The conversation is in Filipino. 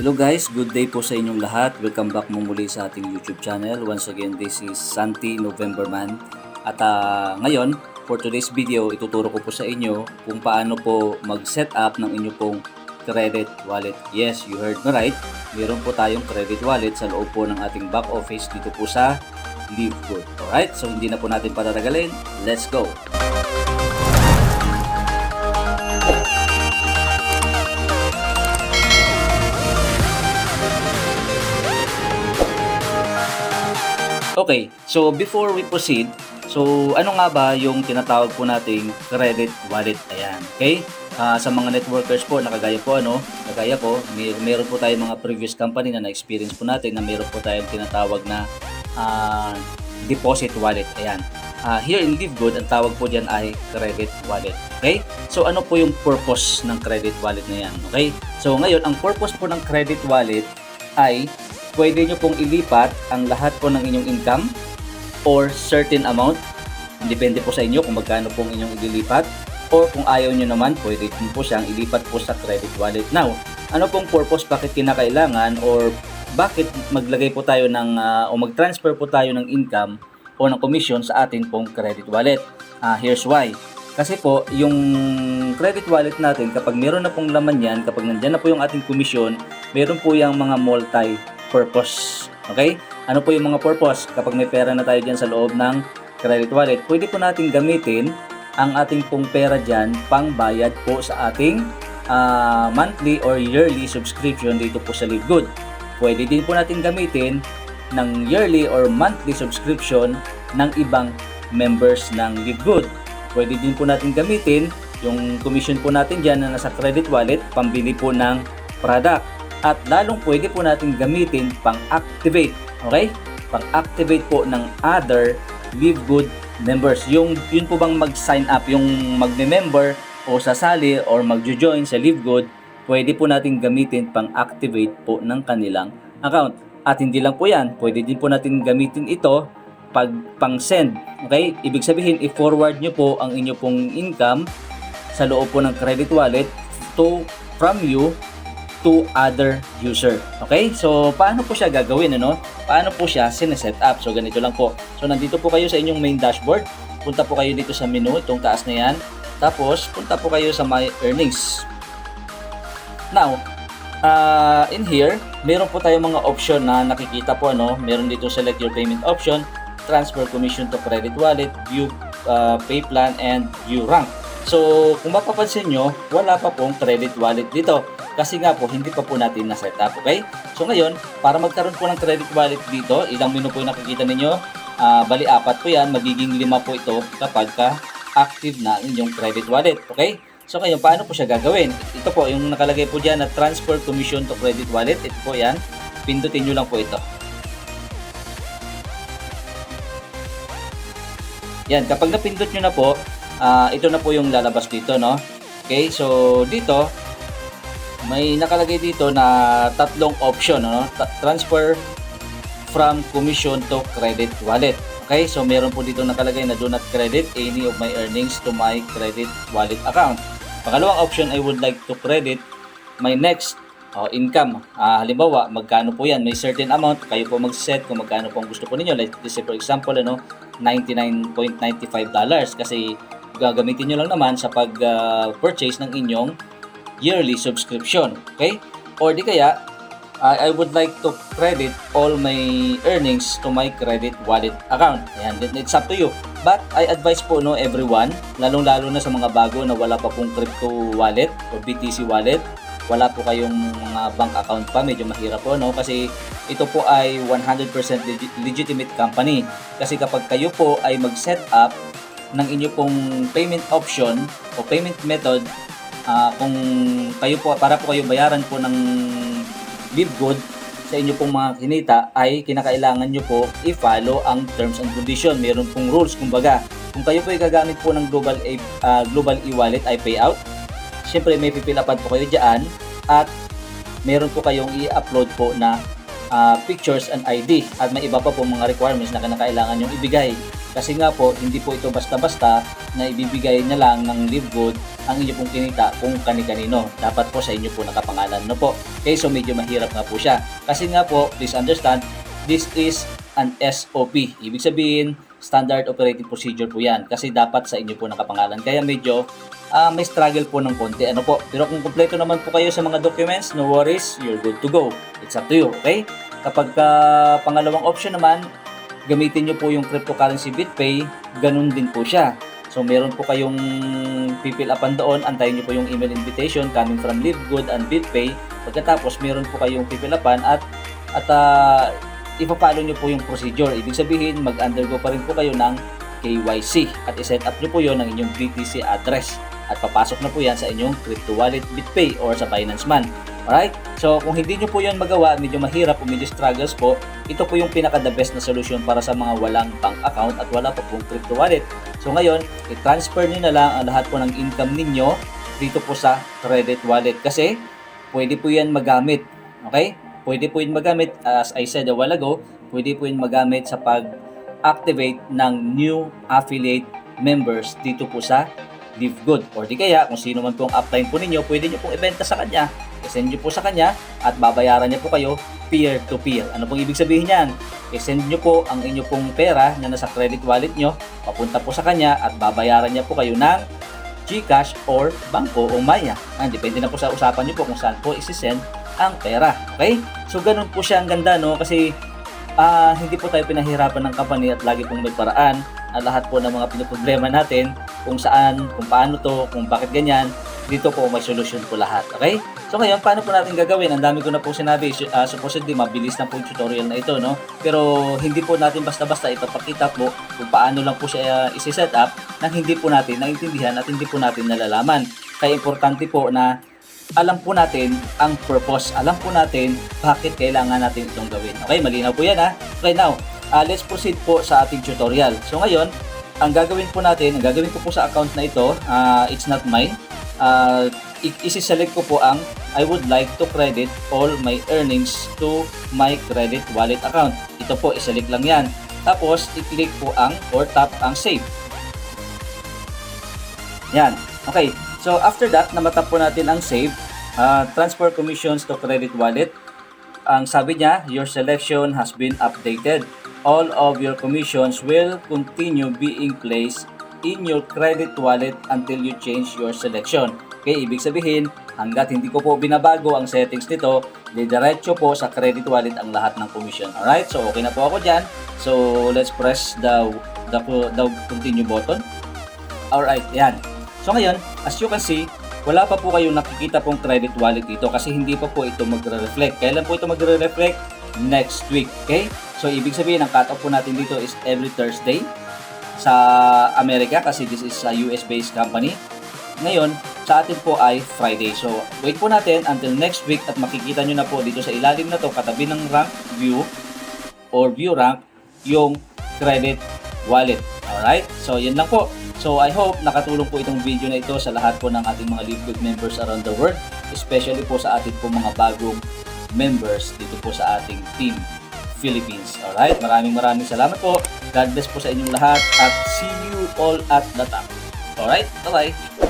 Hello guys, good day po sa inyong lahat. Welcome back mo muli sa ating YouTube channel. Once again, this is Santi Novemberman. At ngayon, for today's video, ituturo ko po sa inyo kung paano po mag-set up ng inyo pong credit wallet. Yes, you heard me right. Meron po tayong credit wallet sa loob po ng ating back office dito po sa Livegood. Alright, so hindi na po natin patatagalin. Let's go! Okay, so before we proceed, so ano nga ba yung tinatawag po nating credit wallet? Ayan, okay? Sa mga networkers po, nakagaya ko, meron po tayong mga previous company na na-experience po natin na meron po tayong tinatawag na deposit wallet. Ayan. Here in Livegood, ang tawag po dyan ay credit wallet. Okay? So ano po yung purpose ng credit wallet na yan? Okay? So ngayon, ang purpose po ng credit wallet ay pwede nyo pong ilipat ang lahat po ng inyong income or certain amount. Depende po sa inyo kung magkano pong inyong ililipat. Or kung ayaw nyo naman, pwede po siyang ilipat po sa credit wallet. Now, ano pong purpose, bakit kinakailangan or bakit maglagay po tayo ng o mag-transfer po tayo ng income o ng commission sa atin pong credit wallet? Here's why. Kasi po, yung credit wallet natin, kapag meron na pong laman yan, kapag nandyan na po yung ating commission, meron po yung mga multi-purpose. Okay? Ano po yung mga purpose? Kapag may pera na tayo dyan sa loob ng credit wallet, pwede po natin gamitin ang ating pong pera dyan pang bayad po sa ating monthly or yearly subscription dito po sa Livegood. Pwede din po natin gamitin ng yearly or monthly subscription ng ibang members ng Livegood. Pwede din po natin gamitin yung commission po natin dyan na nasa credit wallet pambili po ng product. At lalong pwede po natin gamitin pang-activate. Okay? Pang-activate po ng other Livegood members. Yun po bang mag-sign up, yung magme-member o sasali or mag-join sa Livegood, pwede po natin gamitin pang-activate po ng kanilang account. At hindi lang po yan, pwede din po natin gamitin ito pag pang-send. Okay? Ibig sabihin, i-forward nyo po ang inyo pong income sa loob po ng credit wallet from you to other user. Okay? So, paano po siya gagawin, ano? Paano po siya sineset up? So, ganito lang po. So, nandito po kayo sa inyong main dashboard. Punta po kayo dito sa menu, itong taas na yan. Tapos, punta po kayo sa My Earnings. Now, in here, meron po tayong mga option na nakikita po, ano? Meron dito select your payment option, transfer commission to credit wallet, view pay plan, and view rank. So, kung mapapansin nyo, wala pa pong credit wallet dito. Kasi nga po, hindi pa po natin na-set up, okay? So ngayon, para magkaroon po ng credit wallet dito, ilang menu po yung nakikita ninyo? Bali, 4 po yan. Magiging 5 po ito kapag active na inyong credit wallet, okay? So ngayon, paano po siya gagawin? Ito po, yung nakalagay po dyan na transfer commission to credit wallet. Ito po yan. Pindutin nyo lang po ito. Yan, kapag napindot nyo na po, ito na po yung lalabas dito, no? Okay, so dito, may nakalagay dito na 3 option, no? Transfer from commission to credit wallet. Okay, so meron po dito nakalagay na do not credit any of my earnings to my credit wallet account. Pangalawang option, I would like to credit my next income. Halimbawa, magkano po yan? May certain amount, kayo po mag-set kung magkano po ang gusto po ninyo. Let's say for example, $99.95 kasi gagamitin nyo lang naman sa pag-purchase ng inyong yearly subscription. Okay? Or di kaya, I would like to credit all my earnings to my credit wallet account. Ayan, it's up to you. But I advise po, no, everyone, lalong-lalo na sa mga bago na wala pa pong crypto wallet or BTC wallet, wala po kayong mga bank account pa, medyo mahirap po, no? Kasi ito po ay 100% legitimate company. Kasi kapag kayo po ay mag-set up ng inyo pong payment option o payment method, kung kayo po, para po kayo bayaran po ng Livegood sa inyo pong mga kinita, ay kinakailangan nyo po i-follow ang terms and condition. Meron pong rules, kumbaga. Kung kayo po ay gagamit po ng global e-wallet ay payout, syempre may pipilapan po kayo dyan at meron po kayong i-upload po na pictures and ID at may iba pa po mga requirements na kinakailangan yung ibigay. Kasi nga po, hindi po ito basta-basta na ibibigay na lang ng Livegood ang inyo pong kinita kung kani-kanino. Dapat po sa inyo po nakapangalan, no po. Okay, so medyo mahirap nga po siya. Kasi nga po, please understand, this is an SOP. Ibig sabihin, Standard Operating Procedure po yan. Kasi dapat sa inyo po nakapangalan. Kaya medyo may struggle po ng konti. Ano po? Pero kung kumpleto naman po kayo sa mga documents, no worries, you're good to go. It's up to you, okay? Kapag pangalawang option naman, gamitin nyo po yung cryptocurrency BitPay, ganun din po siya. So meron po kayong pipil upan doon, antayin nyo po yung email invitation coming from Livegood and BitPay. Pagkatapos meron po kayong pipil upan at ipapalo nyo po yung procedure. Ibig sabihin, mag-undergo pa rin po kayo ng KYC at iset up nyo po yon ng inyong BTC address at papasok na po yan sa inyong crypto wallet BitPay or sa Binance Man. Alright? So kung hindi nyo po yon magawa, medyo mahirap o medyo struggles po, ito po yung pinaka-the best na solution para sa mga walang bank account at wala pa pong crypto wallet. So ngayon, i-transfer nyo na lang ang lahat po ng income ninyo dito po sa credit wallet kasi pwede po yan magamit. Okay? Pwede po yan magamit, as I said a while ago, pwede po yan magamit sa pag-activate ng new affiliate members dito po sa Livegood. Or di kaya, kung sino man pong upline po ninyo, pwede nyo pong ibenta sa kanya, i-send nyo po sa kanya at babayaran niya po kayo peer-to-peer. Ano pong ibig sabihin yan? I-send nyo po ang inyo pong pera na nasa credit wallet nyo, papunta po sa kanya at babayaran niya po kayo ng GCash or Bangko o Maya. Depende na po sa usapan nyo po kung saan po isi-send ang pera. Okay? So ganun po siya ang ganda, no? Kasi hindi po tayo pinahirapan ng company at lagi pong may paraan ang lahat po ng mga pinoproblema natin kung saan, kung paano to, kung bakit ganyan, dito po may solution po lahat. Okay? So ngayon, paano po natin gagawin? Ang dami ko na po sinabi, supposedly mabilis na po yung tutorial na ito, no? Pero hindi po natin basta-basta ipapakita po kung paano lang po siya isi-set up nang hindi po natin naintindihan at hindi po natin nalalaman. Kaya importante po na alam po natin ang purpose. Alam po natin bakit kailangan natin itong gawin. Okay, malinaw po yan ha. Okay, now, let's proceed po sa ating tutorial. So ngayon, ang gagawin po natin, ang gagawin ko po sa account na ito, it's not mine. Isi-select ko po ang I would like to credit all my earnings to my credit wallet account. Ito po, i-select lang yan. Tapos, i-click po ang or tap ang save. Yan. Okay. So, after that, namatap po natin ang save. Transfer commissions to credit wallet. Ang sabi niya, your selection has been updated. All of your commissions will continue being placed in your credit wallet until you change your selection. Okay, ibig sabihin, hanggat hindi ko po binabago ang settings nito, didiretso po sa credit wallet ang lahat ng commission. Alright, so okay na po ako dyan. So, let's press the continue button. Alright, yan. So ngayon, as you can see, wala pa po kayong nakikita pong credit wallet dito kasi hindi pa po ito magre-reflect. Kailan po ito magre-reflect? Next week. Okay? So, ibig sabihin, ang cut-off po natin dito is every Thursday sa Amerika kasi this is a US-based company. Ngayon, sa atin po ay Friday. So, wait po natin until next week at makikita nyo na po dito sa ilalim na to katabi ng rank view or view rank yung credit wallet. Alright? So, yun lang po. So, I hope nakatulong po itong video na ito sa lahat po ng ating mga Livegood members around the world, especially po sa ating po mga bagong members dito po sa ating Team Philippines. Alright? Maraming salamat po. God bless po sa inyong lahat at see you all at the top. Alright? Bye-bye!